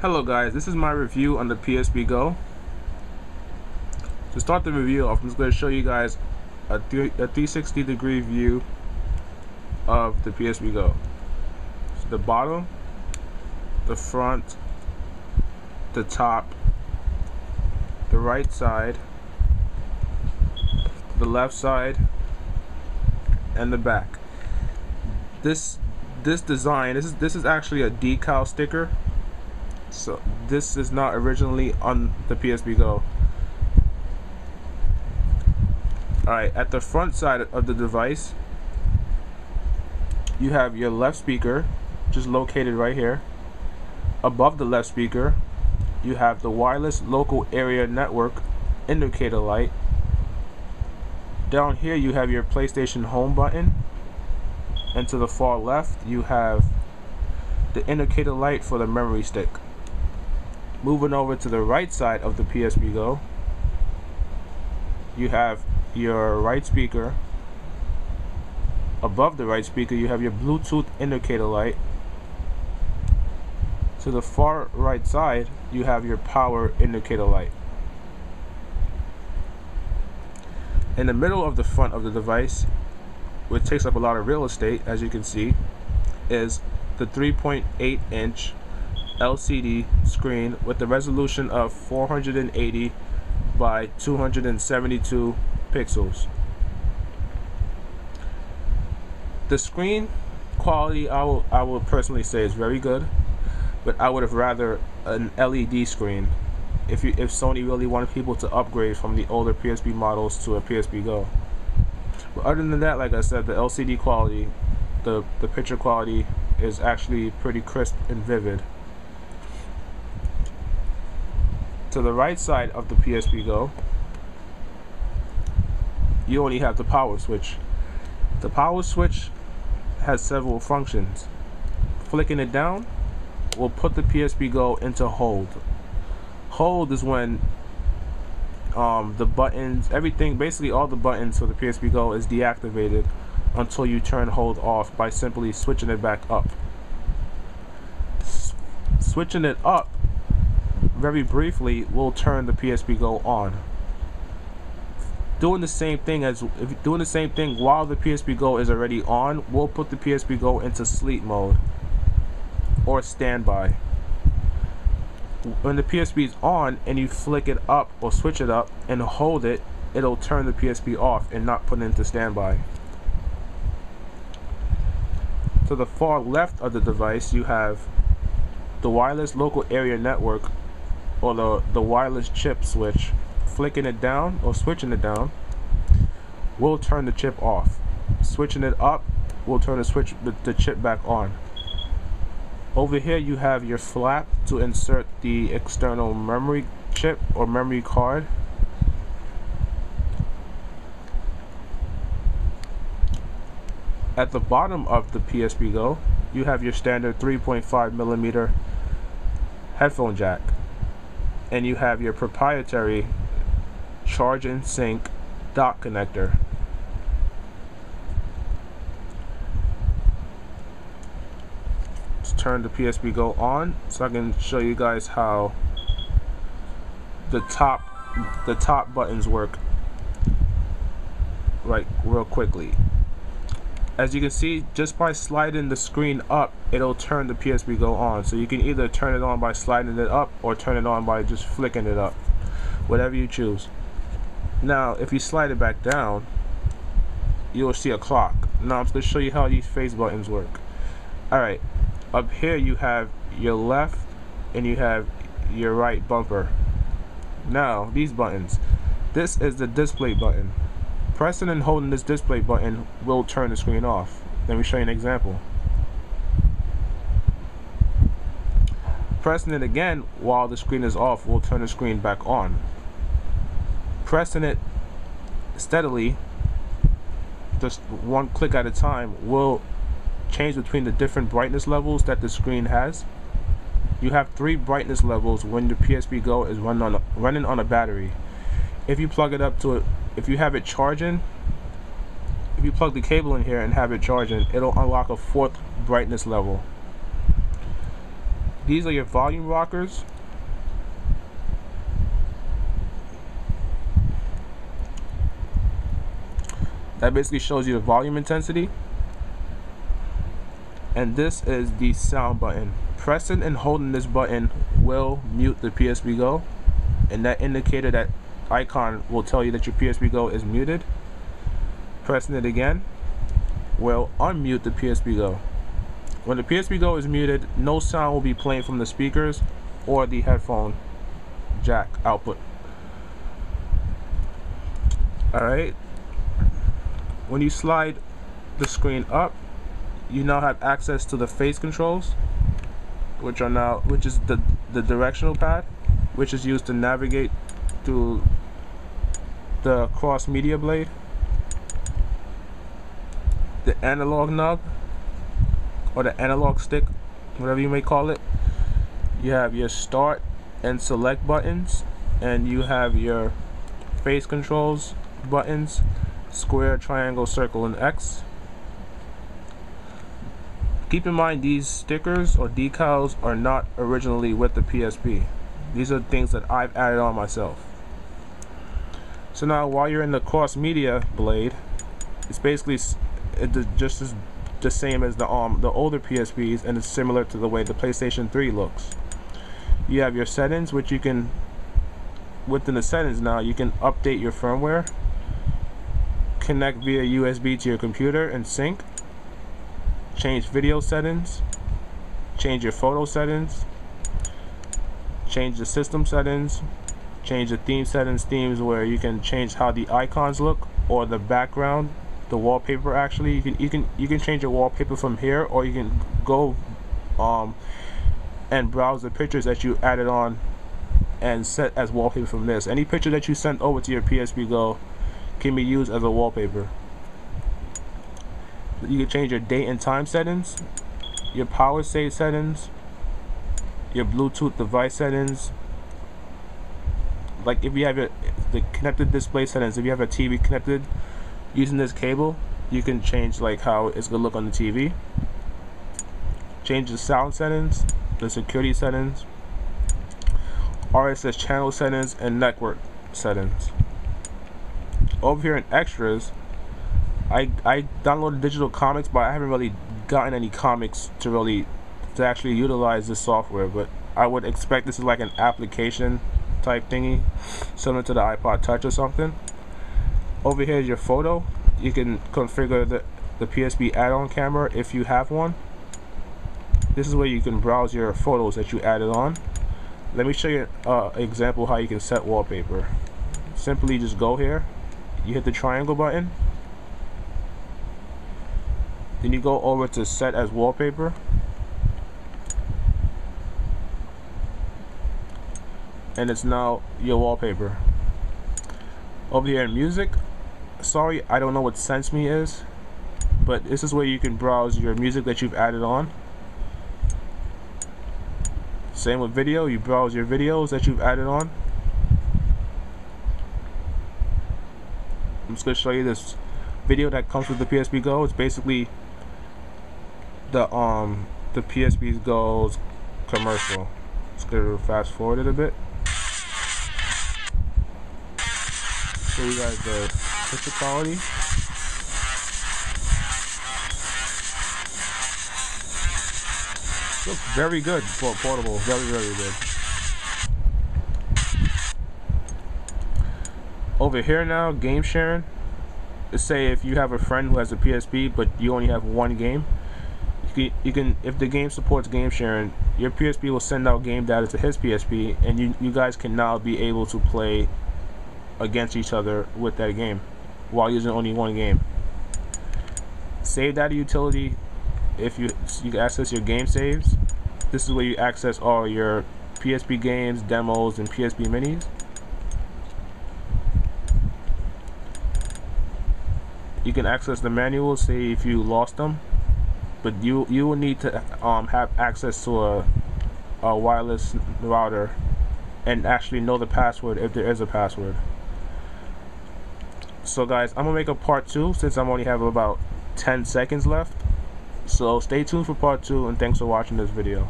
Hello guys, this is my review on the PSP Go. To start the review off, I'm just going to show you guys a 360 degree view of the PSP Go. So the bottom, the front, the top, the right side, the left side, and the back. This design, this is actually a decal sticker. So this is not originally on the PSP Go. Alright, at the front side of the device, you have your left speaker, which is located right here. Above the left speaker, you have the wireless local area network indicator light. Down here you have your PlayStation Home button, and to the far left you have the indicator light for the memory stick. Moving over to the right side of the PSP Go, you have your right speaker. Above the right speaker you have your Bluetooth indicator light. To the far right side you have your power indicator light. In the middle of the front of the device, which takes up a lot of real estate as you can see, is the 3.8 inch LCD screen with the resolution of 480 by 272 pixels. The screen quality I will personally say is very good, but I would have rather an LED screen if Sony really wanted people to upgrade from the older PSP models to a PSP Go. But other than that, like I said, the LCD quality, the picture quality is actually pretty crisp and vivid. To the right side of the PSP Go, you only have the power switch. The power switch has several functions. Flicking it down will put the PSP Go into hold. Hold is when the buttons, everything, basically all the buttons for the PSP Go is deactivated until you turn hold off by simply switching it back up. Switching it up very briefly will turn the PSP Go on. Doing the same thing while the PSP Go is already on will put the PSP Go into sleep mode or standby. When the PSP is on and you flick it up or switch it up and hold it, it'll turn the PSP off and not put it into standby. To the far left of the device you have the wireless local area network, or the wireless chip switch. Flicking it down or switching it down will turn the chip off. Switching it up will turn the chip back on. Over here you have your flap to insert the external memory chip or memory card. At the bottom of the PSP Go you have your standard 3.5mm headphone jack, and you have your proprietary charge and sync dock connector. Let's turn the PSP Go on so I can show you guys how the top buttons work real quickly. As you can see, just by sliding the screen up, it'll turn the PSP Go on. So you can either turn it on by sliding it up or turn it on by just flicking it up, whatever you choose. Now if you slide it back down, you'll see a clock. Now I'm going to show you how these face buttons work. Alright, up here you have your left and you have your right bumper. Now these buttons, this is the display button. Pressing and holding this display button will turn the screen off. Let me show you an example. Pressing it again while the screen is off will turn the screen back on. Pressing it steadily, just one click at a time, will change between the different brightness levels that the screen has. You have 3 brightness levels when the PSP Go is running on a battery. If you plug it up to it, if you have it charging, if you plug the cable in here and have it charging, it'll unlock a 4th brightness level. These are your volume rockers. That basically shows you the volume intensity. And this is the sound button. Pressing and holding this button will mute the PSP Go, and that indicator, that icon, will tell you that your PSP Go is muted. Pressing it again will unmute the PSP Go. When the PSP Go is muted, no sound will be playing from the speakers or the headphone jack output. Alright, when you slide the screen up, you now have access to the face controls, which is the directional pad, which is used to navigate through the cross media blade, the analog nub, or the analog stick, whatever you may call it. You have your start and select buttons, and you have your face controls buttons: square, triangle, circle, and X. Keep in mind, these stickers or decals are not originally with the PSP. These are things that I've added on myself. So now, while you're in the cross media blade, it's basically just as the same as the older PSPs, and it's similar to the way the PlayStation 3 looks. You have your settings, which you can, within the settings now, you can update your firmware, connect via USB to your computer and sync, change video settings, change your photo settings, change the system settings, change the theme settings. Themes where you can change how the icons look, or the background, the wallpaper. Actually, you can change your wallpaper from here, or you can go and browse the pictures that you added on and set as wallpaper from this. Any picture that you sent over to your PSP Go can be used as a wallpaper. You can change your date and time settings, your power save settings, your Bluetooth device settings. Like if you have the connected display settings, if you have a TV connected using this cable, you can change like how it's gonna look on the TV. Change the sound settings, the security settings, RSS channel settings, and network settings. Over here in extras, I downloaded digital comics, but I haven't really gotten any comics to actually utilize this software. But I would expect this is like an application type thingy, similar to the iPod Touch or something. Over here is your photo. You can configure the PSP add-on camera if you have one. This is where you can browse your photos that you added on. Let me show you an example how you can set wallpaper. Simply just go here, you hit the triangle button, then you go over to set as wallpaper, and it's now your wallpaper. Over here in music, sorry, I don't know what Sense Me is, but this is where you can browse your music that you've added on. Same with video, you browse your videos that you've added on. I'm just going to show you this video that comes with the PSP Go. It's basically the PSP Go's commercial. Let's go fast forward it a bit. Show you guys the picture quality. Looks very good for a portable. Very, very good. Over here now, game sharing. Let's say if you have a friend who has a PSP but you only have one game, you can if the game supports game sharing, your PSP will send out game data to his PSP, and you guys can now be able to play against each other with that game while using only one game. Save data utility. If you can access your game saves. This is where you access all your PSP games, demos, and PSP minis. You can access the manuals, say if you lost them, but you will need to have access to a wireless router and actually know the password if there is a password. So guys, I'm gonna make a part 2 since I'm only have about 10 seconds left. So stay tuned for part 2, and thanks for watching this video.